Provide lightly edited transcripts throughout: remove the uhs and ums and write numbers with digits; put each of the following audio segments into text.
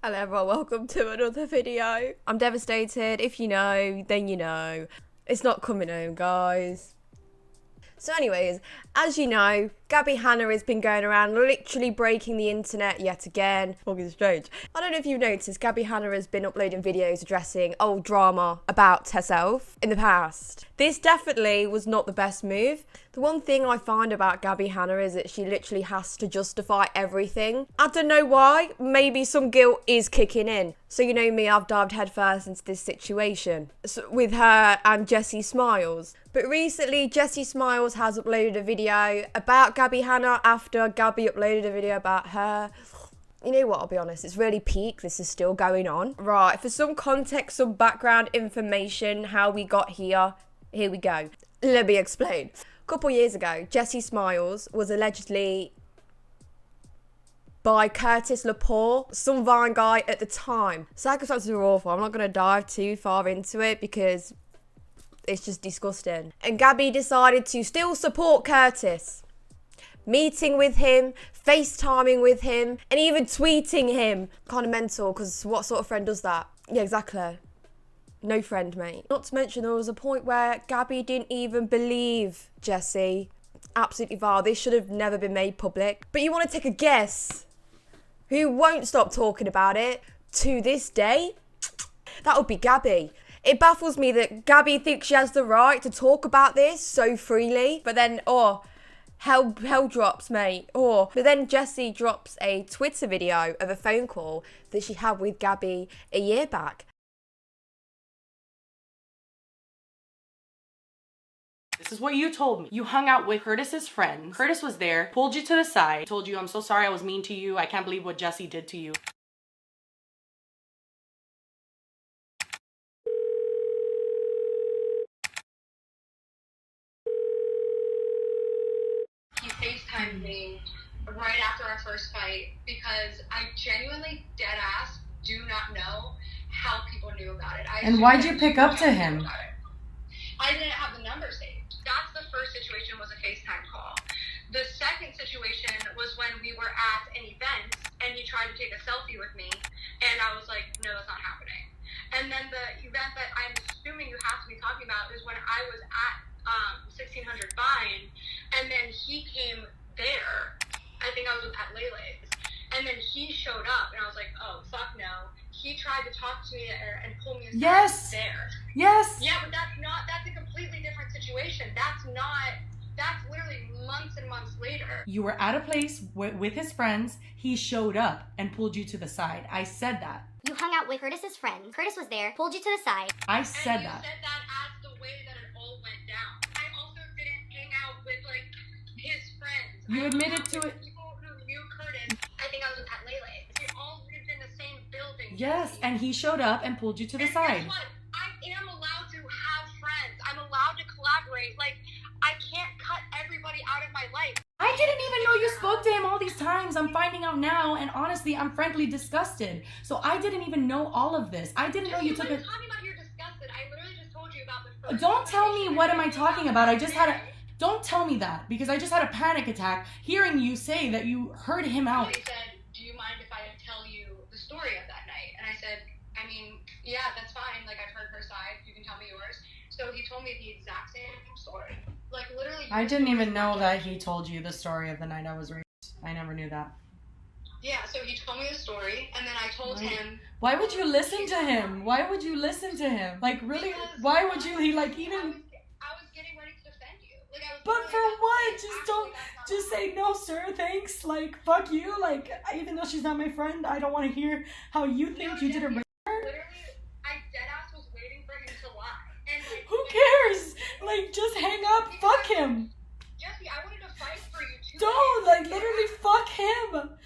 Hello everyone, welcome to another video. I'm devastated. If you know, then you know. It's not coming home, guys. So anyways, as you know, Gabbie Hanna has been going around literally breaking the internet yet again. Fucking strange. I don't know if you've noticed, Gabbie Hanna has been uploading videos addressing old drama about herself in the past. This definitely was not the best move. The one thing I find about Gabbie Hanna is that she literally has to justify everything. I don't know why, maybe some guilt is kicking in. So you know me, I've dived headfirst into this situation with her and Jessi Smiles. But recently, Jessi Smiles has uploaded a video about Gabbie Hanna after Gabby uploaded a video about her. You know what, I'll be honest, it's really peak, this is still going on. Right, for some context, some background information, how we got here we go. Let me explain. A couple years ago, Jessi Smiles was allegedly by Curtis Lepore, some Vine guy at the time. Circumstances were awful. I'm not going to dive too far into it because it's just disgusting. And Gabby decided to still support Curtis, meeting with him, FaceTiming with him, and even tweeting him. Kind of mental, because what sort of friend does that? Yeah, exactly. No friend, mate. Not to mention there was a point where Gabby didn't even believe Jessi. Absolutely vile. This should have never been made public. But you want to take a guess who won't stop talking about it to this day? That would be Gabby. It baffles me that Gabby thinks she has the right to talk about this so freely, but then, hell drops, mate. But then Jessi drops a Twitter video of a phone call that she had with Gabby a year back. This is what you told me. You hung out with Curtis's friends. Curtis was there, pulled you to the side, told you, I'm so sorry I was mean to you. I can't believe what Jessi did to you. He FaceTimed me right after our first fight because I genuinely deadass do not know how people knew about it. And why'd you pick up to him? I didn't have the number saved. That's the first situation, was a FaceTime call. The second situation was when we were at an event and he tried to take a selfie with me and I was like, no, that's not happening. And then the event that I'm assuming you have to be talking about is when I was at 1600 Vine and then he came there. I think I was at Lele's. And then he showed up and I was like, oh, fuck no. He tried to talk to me and pull me aside there. Yes. Yeah, but that's a completely different situation. That's literally months and months later. You were at a place with his friends. He showed up and pulled you to the side. I said that. You hung out with Curtis's friends. Curtis was there, pulled you to the side. I said that. You said that as the way that it all went down. I also didn't hang out with, like, his friends. You admitted to it. People who knew Curtis. I think I was at Lele's. We all lived in the same building. Yes, and he showed up and pulled you to the side. Guess what? I am allowed to have friends. I'm allowed to collaborate. Like, I can't cut everybody out of my life. I didn't even know you spoke to him all these times. I'm finding out now, and honestly, I'm frankly disgusted. So I didn't even know all of this. I didn't know you took it. Talking about you're disgusted. I literally just told you about the first. Don't tell me what am I talking about. I just had a. Don't tell me that, because I just had a panic attack hearing you say that you heard him out. He said, do you mind if I tell you the story of that night? And I said, I mean, yeah, that's fine. Like, I've heard her side. You can tell me yours. So he told me the exact same story. Like, literally. I didn't even know that he told you the story of the night I was raped. I never knew that. Yeah, so he told me the story, and then I told him. Why would you listen to him? Why would you listen to him? Like, really? Why would you? He, like, even. I was getting ready to defend you. Like, I was. But for what? Just don't. Just say no, sir. Thanks. Like, fuck you. Like, even though she's not my friend, I don't want to hear how you think you did it. Literally, I deadass was waiting for him to lie. And like, who cares? Like, just hang up. Fuck him. Jessi, I wanted to fight for you too. Don't. Like, literally, fuck him.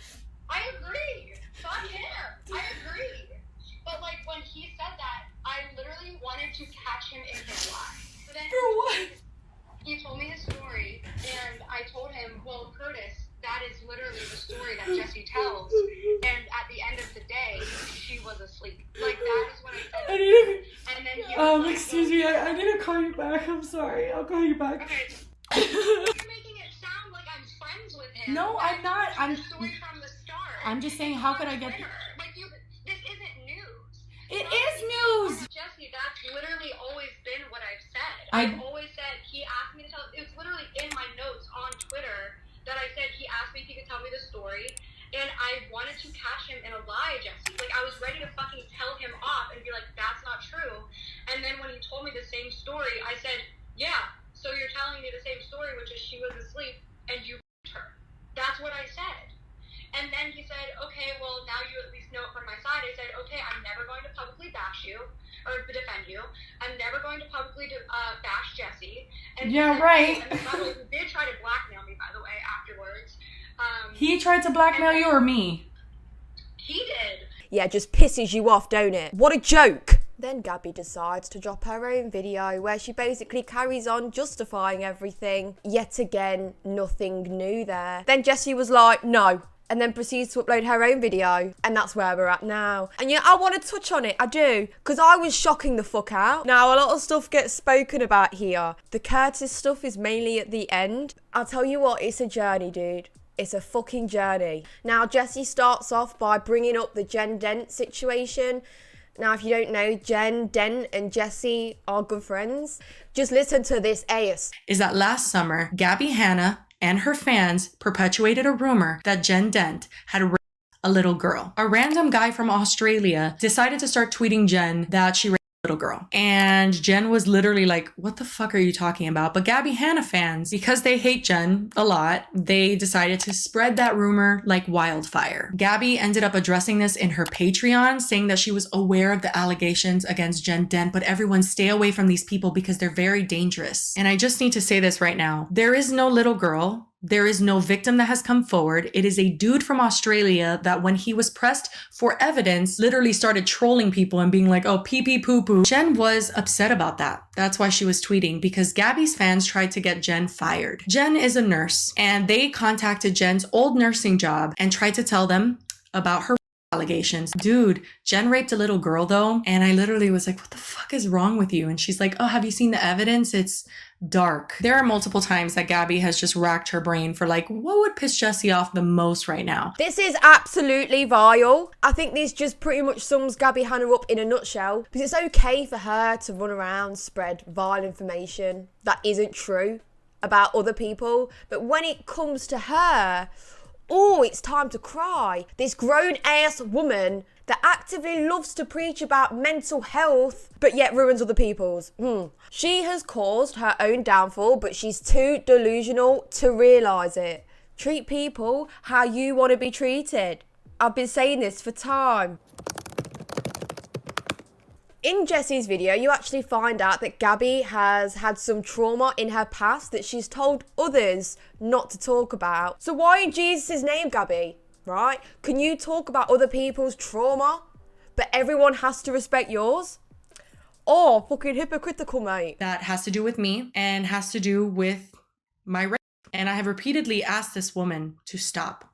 I agree. Fuck him. I agree. But like, when he said that, I literally wanted to catch him in his lie. So then for what? He told me his story, and I told him, well, Curtis, that is literally the story that Jessi tells. And at the end of the day, she was asleep. Like, that is what I said. And then he was like, excuse me, I need to call you back. I'm sorry. I'll call you back. Okay. You're making it sound like I'm friends with him. No, I'm not. The story from the start. I'm just saying, how could I get... Like, that's literally always been what I've said. I've always said, he asked me to tell, it's literally in my notes on Twitter that I said he asked me if he could tell me the story, and I wanted to catch him in a lie, Jessi. Like, I was ready to fucking tell him off and be like, that's not true. And then when he told me the same story, I said, yeah, so you're telling me the same story, which is she was asleep and you her. That's what I said. And then he said, okay, well, now you at least know it from my side. I said, okay, I'm never going to publicly bash you or defend you. I'm never going to publicly bash Jessi. And yeah, right. And by the way, he did try to blackmail me, by the way, afterwards. He tried to blackmail you or me? He did. Yeah, just pisses you off, don't it? What a joke. Then Gabby decides to drop her own video where she basically carries on justifying everything. Yet again, nothing new there. Then Jessi was like, no. And then proceeds to upload her own video. And that's where we're at now. And yeah, I want to touch on it. I do. Because I was shocking the fuck out. Now, a lot of stuff gets spoken about here. The Curtis stuff is mainly at the end. I'll tell you what, it's a journey, dude. It's a fucking journey. Now, Jessi starts off by bringing up the Jen Dent situation. Now, if you don't know, Jen Dent and Jessi are good friends. Just listen to this ace. Is that last summer, Gabbie Hanna and her fans perpetuated a rumor that Jen Dent had raped a little girl. A random guy from Australia decided to start tweeting Jen that she raped a little girl. And Jen was literally like, what the fuck are you talking about? But Gabbie Hanna fans, because they hate Jen a lot, they decided to spread that rumor like wildfire. Gabby ended up addressing this in her Patreon, saying that she was aware of the allegations against Jen Dent, but everyone stay away from these people because they're very dangerous. And I just need to say this right now. There is no little girl. There is no victim that has come forward. It is a dude from Australia that when he was pressed for evidence, literally started trolling people and being like, oh, pee-pee poo-poo. Jen was upset about that. That's why she was tweeting, because Gabby's fans tried to get Jen fired. Jen is a nurse, and they contacted Jen's old nursing job and tried to tell them about her allegations. Dude, Jen raped a little girl though. And I literally was like, what the fuck is wrong with you? And she's like, oh, have you seen the evidence? It's dark. There are multiple times that Gabby has just racked her brain for like, what would piss Jessi off the most right now? This is absolutely vile. I think this just pretty much sums Gabbie Hanna up in a nutshell. Because it's okay for her to run around, spread vile information that isn't true about other people. But when it comes to her, oh, it's time to cry. This grown-ass woman that actively loves to preach about mental health, but yet ruins other people's. She has caused her own downfall, but she's too delusional to realise it. Treat people how you want to be treated. I've been saying this for time. In Jessi's video, you actually find out that Gabby has had some trauma in her past that she's told others not to talk about. So why in Jesus' name, Gabby, right? Can you talk about other people's trauma, but everyone has to respect yours? Oh, fucking hypocritical, mate. That has to do with me and has to do with my rape. And I have repeatedly asked this woman to stop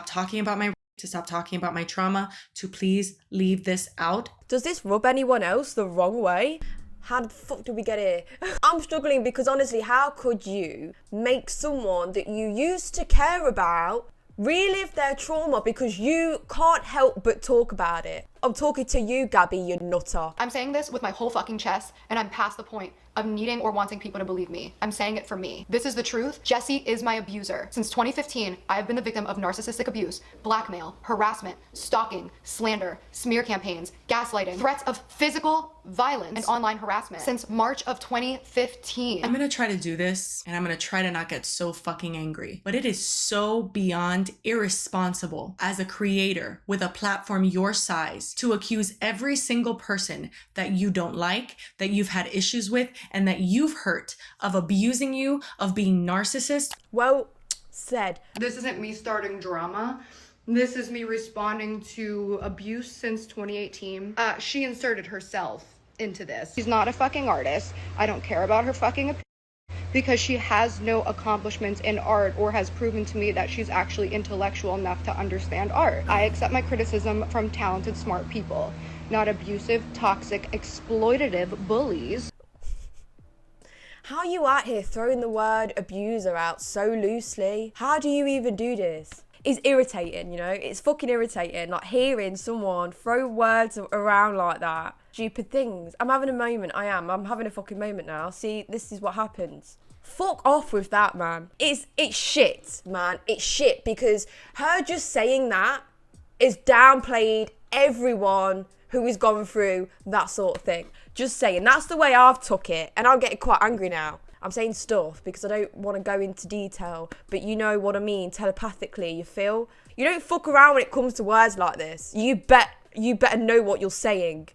talking about my rape, to stop talking about my trauma, to please leave this out. Does this rub anyone else the wrong way? How the fuck did we get here? I'm struggling because honestly, how could you make someone that you used to care about relive their trauma because you can't help but talk about it? I'm talking to you, Gabby, you nutter. I'm saying this with my whole fucking chest, and I'm past the point of needing or wanting people to believe me. I'm saying it for me. This is the truth. Jessi is my abuser. Since 2015, I have been the victim of narcissistic abuse, blackmail, harassment, stalking, slander, smear campaigns, gaslighting, threats of physical violence, and online harassment since March of 2015. I'm gonna try to do this, and I'm gonna try to not get so fucking angry. But it is so beyond irresponsible as a creator with a platform your size to accuse every single person that you don't like, that you've had issues with, and that you've hurt of abusing you, of being narcissist. Well said. This isn't me starting drama. This is me responding to abuse since 2018. She inserted herself into this. She's not a fucking artist. I don't care about her fucking opinion because she has no accomplishments in art or has proven to me that she's actually intellectual enough to understand art. I accept my criticism from talented, smart people, not abusive, toxic, exploitative bullies. How are you out here throwing the word abuser out so loosely? How do you even do this? is irritating, you know? It's fucking irritating, like hearing someone throw words around like that. Stupid things. I'm having a moment, I'm having a fucking moment now. See, this is what happens. Fuck off with that, man. It's shit, man. It's shit, because her just saying that is downplayed everyone who is going through that sort of thing. Just saying. That's the way I've took it, and I'm getting quite angry now. I'm saying stuff because I don't want to go into detail, but you know what I mean, telepathically, you feel? You don't fuck around when it comes to words like this. You better know what you're saying.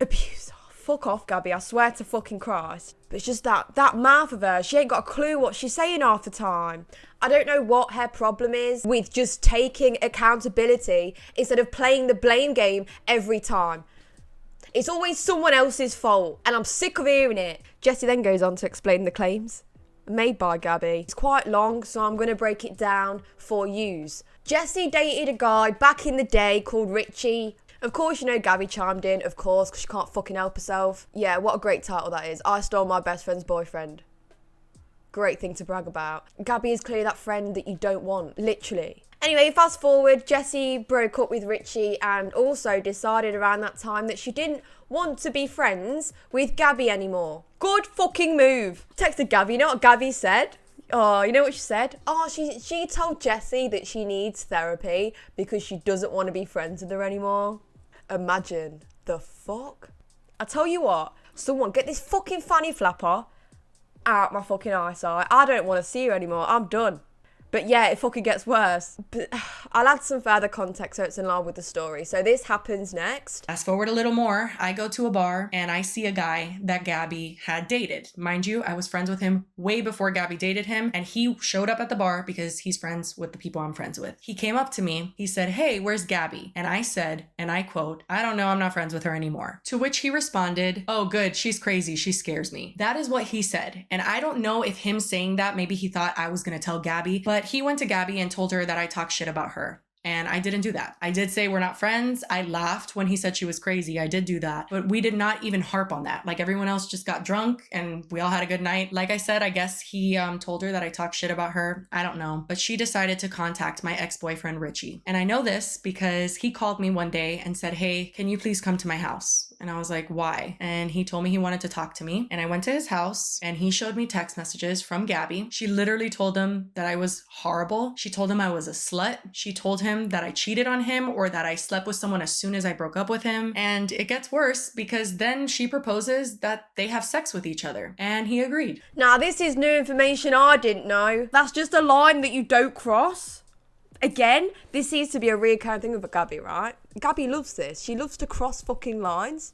Abuse. Oh, fuck off, Gabby, I swear to fucking Christ. But it's just that mouth of hers, she ain't got a clue what she's saying half the time. I don't know what her problem is with just taking accountability instead of playing the blame game every time. It's always someone else's fault, and I'm sick of hearing it. Jessi then goes on to explain the claims made by Gabby. It's quite long, so I'm going to break it down for yous. Jessi dated a guy back in the day called Richie. Of course, you know Gabby chimed in, of course, because she can't fucking help herself. Yeah, what a great title that is. I stole my best friend's boyfriend. Great thing to brag about. Gabby is clearly that friend that you don't want, literally. Anyway, fast forward, Jessi broke up with Richie and also decided around that time that she didn't want to be friends with Gabby anymore. Good fucking move. Texted Gabby, you know what Gabby said? Oh, you know what she said? Oh, she told Jessi that she needs therapy because she doesn't want to be friends with her anymore. Imagine the fuck. I tell you what, someone get this fucking fanny flapper out my fucking eyesight. I don't want to see her anymore. I'm done. But yeah, it fucking gets worse. But I'll add some further context so it's in line with the story. So this happens next. Fast forward a little more. I go to a bar and I see a guy that Gabby had dated. Mind you, I was friends with him way before Gabby dated him, and he showed up at the bar because he's friends with the people I'm friends with. He came up to me. He said, "Hey, where's Gabby?" And I said, and I quote, "I don't know, I'm not friends with her anymore." To which he responded, "Oh, good, she's crazy. She scares me." That is what he said. And I don't know if him saying that, maybe he thought I was gonna tell Gabby, but he went to Gabby and told her that I talk shit about her. And I didn't do that. I did say we're not friends. I laughed when he said she was crazy. I did do that. But we did not even harp on that. Like, everyone else just got drunk and we all had a good night. Like I said, I guess he told her that I talk shit about her. I don't know. But she decided to contact my ex-boyfriend, Richie. And I know this because he called me one day and said, "Hey, can you please come to my house?" And I was like, "Why?" And he told me he wanted to talk to me. And I went to his house and he showed me text messages from Gabby. She literally told him that I was horrible. She told him I was a slut. She told him that I cheated on him or that I slept with someone as soon as I broke up with him. And it gets worse because then she proposes that they have sex with each other. And he agreed. Now, this is new information I didn't know. That's just a line that you don't cross. Again, this seems to be a recurring thing with Gabby, right? Gabby loves this. She loves to cross fucking lines.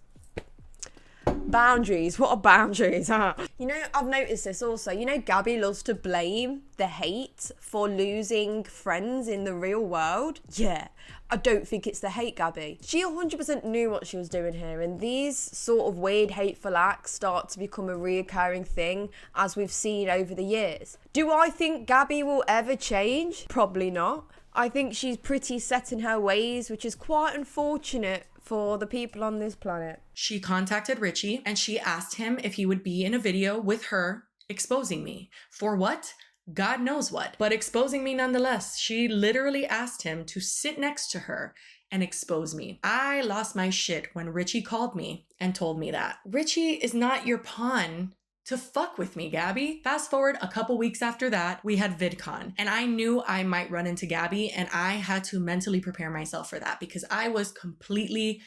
Boundaries. What are boundaries, huh? You know, I've noticed this also. You know, Gabby loves to blame the hate for losing friends in the real world. Yeah, I don't think it's the hate, Gabby. She 100% knew what she was doing here, and these sort of weird, hateful acts start to become a reoccurring thing, as we've seen over the years. Do I think Gabby will ever change? Probably not. I think she's pretty set in her ways, which is quite unfortunate for the people on this planet. She contacted Richie and she asked him if he would be in a video with her exposing me. For what? God knows what, but exposing me nonetheless. She literally asked him to sit next to her and expose me. I lost my shit when Richie called me and told me that. Richie is not your pawn to fuck with me, Gabby. Fast forward a couple weeks after that, we had VidCon, and I knew I might run into Gabby, and I had to mentally prepare myself for that because I was completely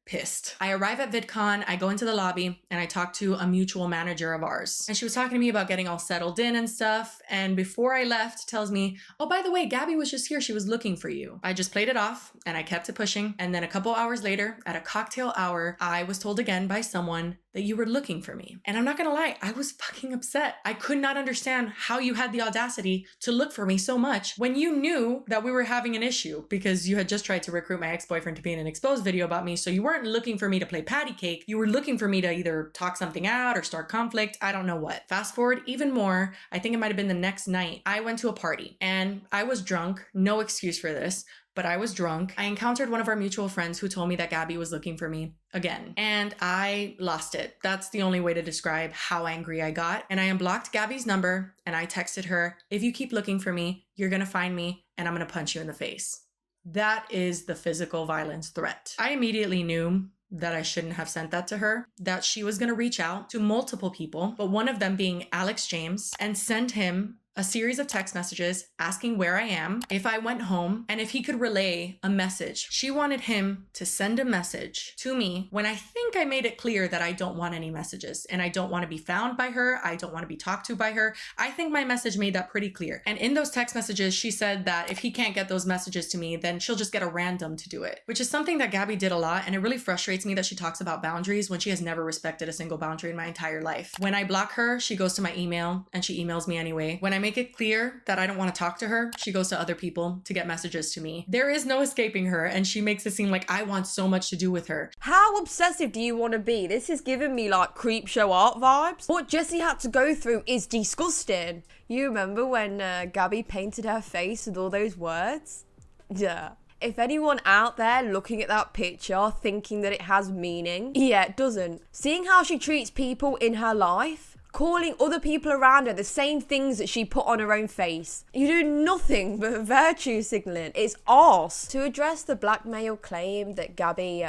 pissed. I arrive at VidCon, I go into the lobby, and I talk to a mutual manager of ours. And she was talking to me about getting all settled in and stuff. And before I left, tells me, "Oh, by the way, Gabby was just here. She was looking for you." I just played it off and I kept it pushing. And then a couple hours later, at a cocktail hour, I was told again by someone that you were looking for me. And I'm not gonna lie, I was fucking upset. I could not understand how you had the audacity to look for me so much when you knew that we were having an issue because you had just tried to recruit my ex-boyfriend to be in an exposed video about me. So you weren't looking for me to play patty cake. You were looking for me to either talk something out or start conflict. I don't know what. Fast forward even more, I think it might have been the next night, I went to a party and I was drunk, no excuse for this, but I was drunk. I encountered one of our mutual friends who told me that Gabby was looking for me again, and I lost it. That's the only way to describe how angry I got. And I unblocked Gabby's number and I texted her, if you keep looking for me, you're gonna find me and I'm gonna punch you in the face. That is the physical violence threat. I immediately knew that I shouldn't have sent that to her, that she was gonna reach out to multiple people, but one of them being Alex James, and send him a series of text messages asking where I am, if I went home, and if he could relay a message. She wanted him to send a message to me when I think I made it clear that I don't want any messages and I don't want to be found by her. I don't want to be talked to by her. I think my message made that pretty clear. And in those text messages, she said that if he can't get those messages to me, then she'll just get a random to do it, which is something that Gabby did a lot. And it really frustrates me that she talks about boundaries when she has never respected a single boundary in my entire life. When I block her, she goes to my email and she emails me anyway. When I make it clear that I don't want to talk to her, she goes to other people to get messages to me. There is no escaping her, and she makes it seem like I want so much to do with her. How obsessive do you want to be? This is giving me like creep show art vibes. What Jessi had to go through is disgusting. You remember when Gabby painted her face with all those words? Yeah. If anyone out there looking at that picture thinking that it has meaning, yeah, it doesn't. Seeing how she treats people in her life, calling other people around her the same things that she put on her own face. You do nothing but virtue signaling. It's arse. To address the blackmail claim that Gabby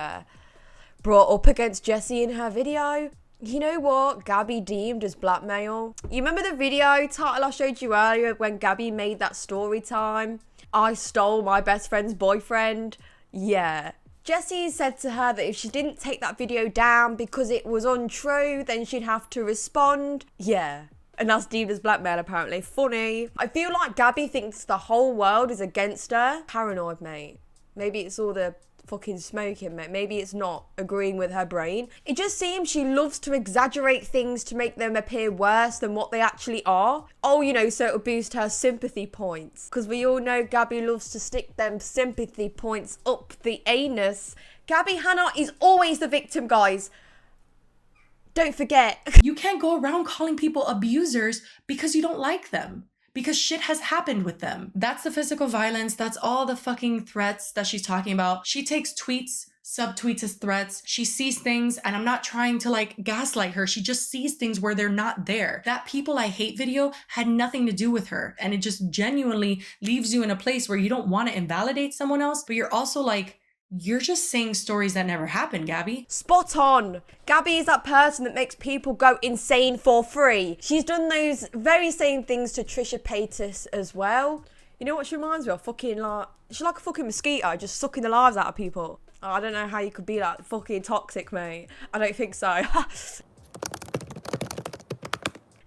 brought up against Jessi in her video, you know what Gabby deemed as blackmail? You remember the video title I showed you earlier when Gabby made that story time? I stole my best friend's boyfriend. Yeah. Jessi said to her that if she didn't take that video down because it was untrue, then she'd have to respond. Yeah. And that's deemed as blackmail, apparently. Funny. I feel like Gabby thinks the whole world is against her. Paranoid, mate. Maybe it's all the fucking smoking, mate. Maybe it's not agreeing with her brain. It just seems she loves to exaggerate things to make them appear worse than what they actually are. Oh, you know, so it'll boost her sympathy points. Because we all know Gabby loves to stick them sympathy points up the anus. Gabbie Hanna is always the victim, guys. Don't forget. You can't go around calling people abusers because you don't like them. Because shit has happened with them. That's the physical violence. That's all the fucking threats that she's talking about. She takes tweets, subtweets as threats. She sees things, and I'm not trying to like gaslight her. She just sees things where they're not there. That people I hate video had nothing to do with her. And it just genuinely leaves you in a place where you don't want to invalidate someone else, but you're also like, you're just saying stories that never happened, Gabby. Spot on. Gabby is that person that makes people go insane for free. She's done those very same things to Trisha Paytas as well. You know what she reminds me of? Fucking like, she's like a fucking mosquito, just sucking the lives out of people. Oh, I don't know how you could be like fucking toxic, mate. I don't think so.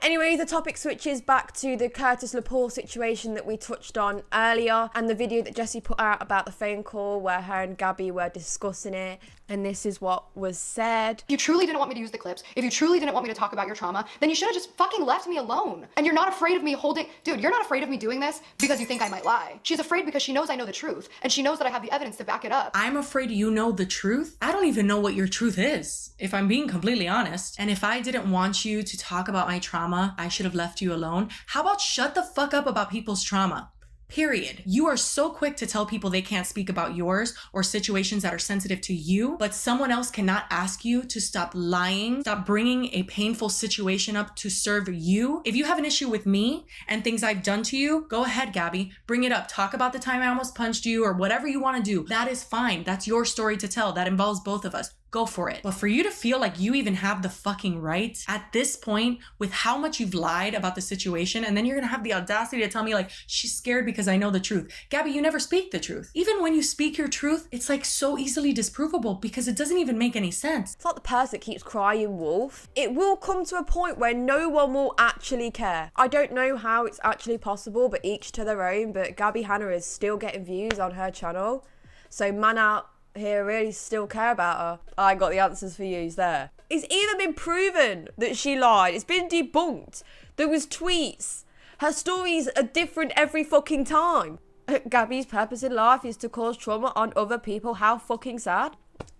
Anyway, the topic switches back to the Curtis Lepore situation that we touched on earlier, and the video that Jessi put out about the phone call where her and Gabby were discussing it. And this is what was said. If you truly didn't want me to use the clips, if you truly didn't want me to talk about your trauma, then you should have just fucking left me alone. And you're not afraid of me holding... Dude, you're not afraid of me doing this because you think I might lie. She's afraid because she knows I know the truth, and she knows that I have the evidence to back it up. I'm afraid you know the truth? I don't even know what your truth is, if I'm being completely honest. And if I didn't want you to talk about my trauma, I should have left you alone. How about shut the fuck up about people's trauma? Period. You are so quick to tell people they can't speak about yours or situations that are sensitive to you, but someone else cannot ask you to stop lying, stop bringing a painful situation up to serve you. If you have an issue with me and things I've done to you, go ahead, Gabby. Bring it up. Talk about the time I almost punched you or whatever you want to do. That is fine. That's your story to tell. That involves both of us. Go for it. But for you to feel like you even have the fucking right at this point with how much you've lied about the situation, and then you're gonna have the audacity to tell me like, she's scared because I know the truth. Gabby, you never speak the truth. Even when you speak your truth, it's like so easily disprovable because it doesn't even make any sense. It's like the person that keeps crying wolf. It will come to a point where no one will actually care. I don't know how it's actually possible, but each to their own. But Gabbie Hanna is still getting views on her channel. So man out here really still care about her. I got the answers for you there. It's either been proven that she lied, it's been debunked, there was tweets, her stories are different every fucking time. Gabby's purpose in life is to cause trauma on other people. How fucking sad.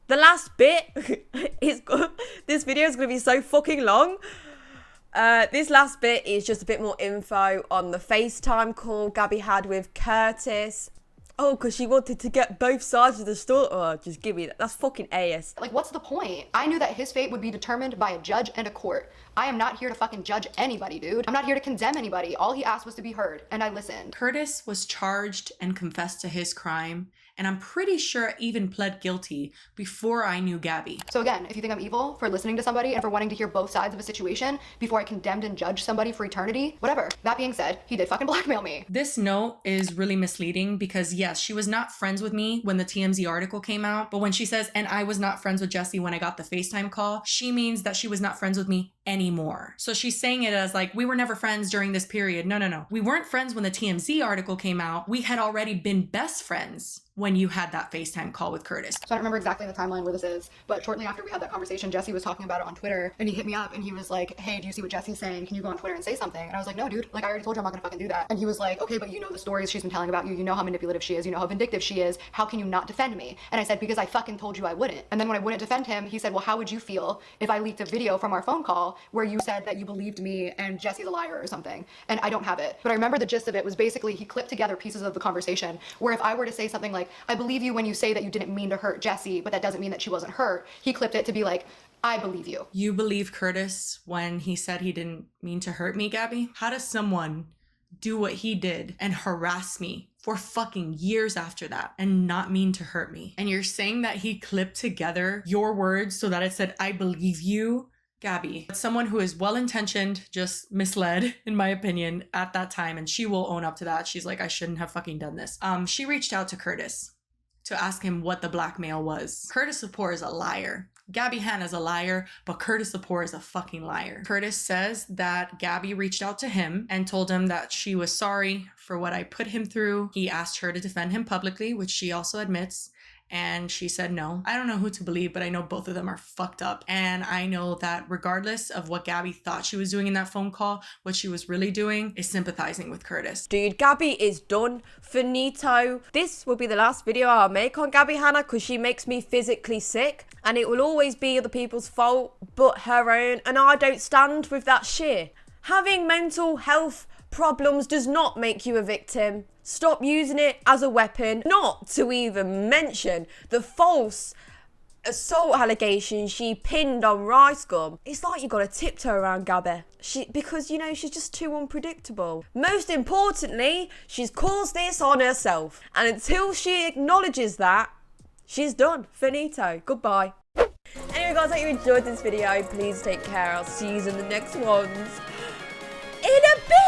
The last bit is this video is gonna be so fucking long. This last bit is just a bit more info on the FaceTime call Gabby had with Curtis. Oh, because she wanted to get both sides of the story. Oh, just give me that. That's fucking AS. Like, what's the point? I knew that his fate would be determined by a judge and a court. I am not here to fucking judge anybody, dude. I'm not here to condemn anybody. All he asked was to be heard, and I listened. Curtis was charged and confessed to his crime, and I'm pretty sure I even pled guilty before I knew Gabby. So again, if you think I'm evil for listening to somebody and for wanting to hear both sides of a situation before I condemned and judged somebody for eternity, whatever. That being said, he did fucking blackmail me. This note is really misleading because yes, she was not friends with me when the TMZ article came out, but when she says, and I was not friends with Jessi when I got the FaceTime call, she means that she was not friends with me anymore. So she's saying it as like, we were never friends during this period. No. We weren't friends when the TMZ article came out. We had already been best friends when you had that FaceTime call with Curtis. So I don't remember exactly the timeline where this is, but shortly after we had that conversation, Jessi was talking about it on Twitter, and he hit me up and he was like, hey, do you see what Jessi's saying? Can you go on Twitter and say something? And I was like, no, dude, like I already told you I'm not gonna fucking do that. And he was like, okay, but you know the stories she's been telling about you. You know how manipulative she is. You know how vindictive she is. How can you not defend me? And I said, because I fucking told you I wouldn't. And then when I wouldn't defend him, he said, well, how would you feel if I leaked a video from our phone call where you said that you believed me and Jessi's a liar or something? And I don't have it. But I remember the gist of it was basically he clipped together pieces of the conversation where if I were to say something like, I believe you when you say that you didn't mean to hurt Jessi, but that doesn't mean that she wasn't hurt. He clipped it to be like, I believe you. You believe Curtis when he said he didn't mean to hurt me, Gabby? How does someone do what he did and harass me for fucking years after that and not mean to hurt me? And you're saying that he clipped together your words so that it said, I believe you? Gabby, someone who is well-intentioned, just misled, in my opinion, at that time, and she will own up to that. She's like, I shouldn't have fucking done this. She reached out to Curtis to ask him what the blackmail was. Curtis Lepore is a liar. Gabbie Hanna is a liar, but Curtis Lepore is a fucking liar. Curtis says that Gabby reached out to him and told him that she was sorry for what I put him through. He asked her to defend him publicly, which she also admits. And she said no. I don't know who to believe, but I know both of them are fucked up. And I know that regardless of what Gabby thought she was doing in that phone call, what she was really doing is sympathizing with Curtis. Dude, Gabby is done. Finito. This will be the last video I'll make on Gabbie Hanna because she makes me physically sick. And it will always be other people's fault but her own. And I don't stand with that shit. Having mental health problems does not make you a victim. Stop using it as a weapon. Not to even mention the false assault allegation she pinned on Rice Gum. It's like you got to tiptoe around Gabby. Because, you know, she's just too unpredictable. Most importantly, she's caused this on herself. And until she acknowledges that, she's done. Finito. Goodbye. Anyway, guys, I hope you enjoyed this video. Please take care. I'll see you in the next ones. In a bit.